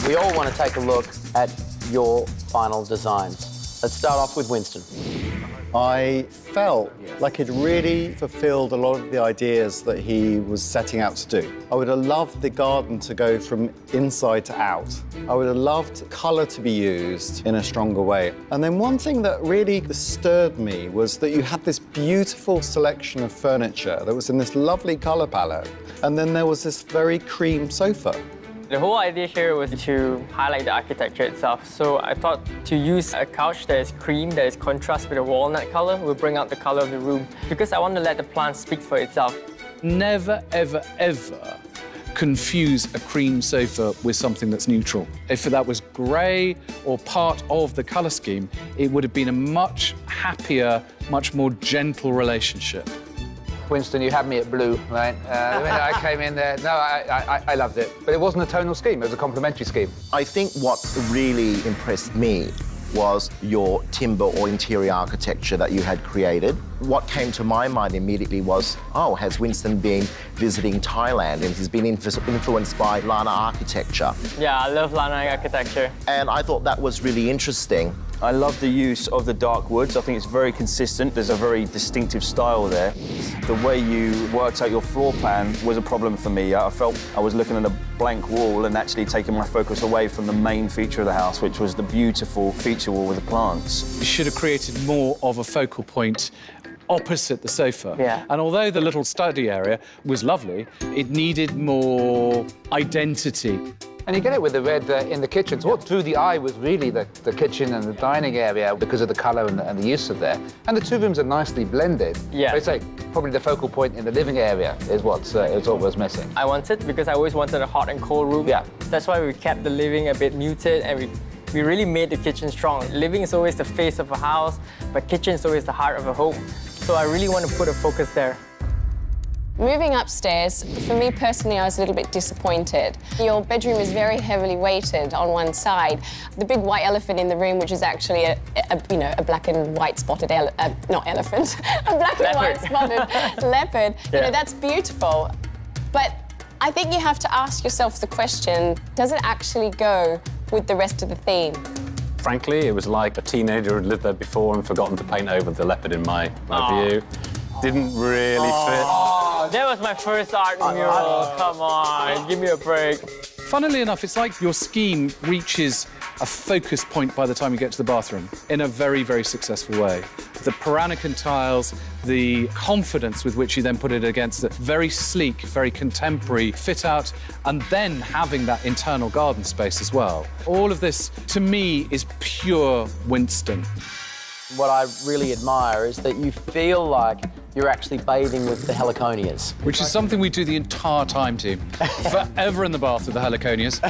We all want to take a look at your final designs. Let's start off with Winston. I felt like it really fulfilled a lot of the ideas that he was setting out to do. I would have loved the garden to go from inside to out. I would have loved colour to be used in a stronger way. And then one thing that really disturbed me was that you had this beautiful selection of furniture that was in this lovely colour palette, and then there was this very cream sofa. The whole idea here was to highlight the architecture itself. So I thought to use a couch that is cream, that is contrast with a walnut color, will bring out the color of the room. Because I want to let the plant speak for itself. Never, ever, ever confuse a cream sofa with something that's neutral. If that was grey or part of the colour scheme, it would have been a much happier, much more gentle relationship. Winston, you had me at blue, right? The minute I came in there, no, I loved it. But it wasn't a tonal scheme, it was a complementary scheme. I think what really impressed me was your timber or interior architecture that you had created. What came to my mind immediately was, oh, has Winston been visiting Thailand and he's been influenced by Lana architecture? Yeah, I love Lana architecture. And I thought that was really interesting. I love the use of the dark woods. I think it's very consistent. There's a very distinctive style there. The way you worked out your floor plan was a problem for me. I felt I was looking at a blank wall and actually taking my focus away from the main feature of the house, which was the beautiful feature wall with the plants. You should have created more of a focal point opposite the sofa. Yeah. And although the little study area was lovely, it needed more identity. And you get it with the red in the kitchen. So what drew the eye was really the kitchen and the dining area because of the colour and the use of there. And the two rooms are nicely blended. Yeah. But it's like probably the focal point in the living area is what was missing. I wanted, because I always wanted a hot and cold room. Yeah. That's why we kept the living a bit muted and we really made the kitchen strong. Living is always the face of a house, but kitchen is always the heart of a home. So I really want to put a focus there. Moving upstairs, for me personally, I was a little bit disappointed. Your bedroom is very heavily weighted on one side. The big white elephant in the room, which is actually a black and white spotted not elephant, a black and white spotted leopard. Yeah. You know, that's beautiful. But I think you have to ask yourself the question, does it actually go with the rest of the theme? Frankly, it was like a teenager who'd lived there before and forgotten to paint over the leopard in my view. Didn't really fit. That was my first art mural. Come on, give me a break. Funnily enough, it's like your scheme reaches a focus point by the time you get to the bathroom in a very, very successful way. The Peranakan tiles, the confidence with which you then put it against the very sleek, very contemporary fit out, and then having that internal garden space as well. All of this, to me, is pure Winston. What I really admire is that you feel like you're actually bathing with the heliconias. Which is something we do the entire time, team. Forever in the bath with the heliconias.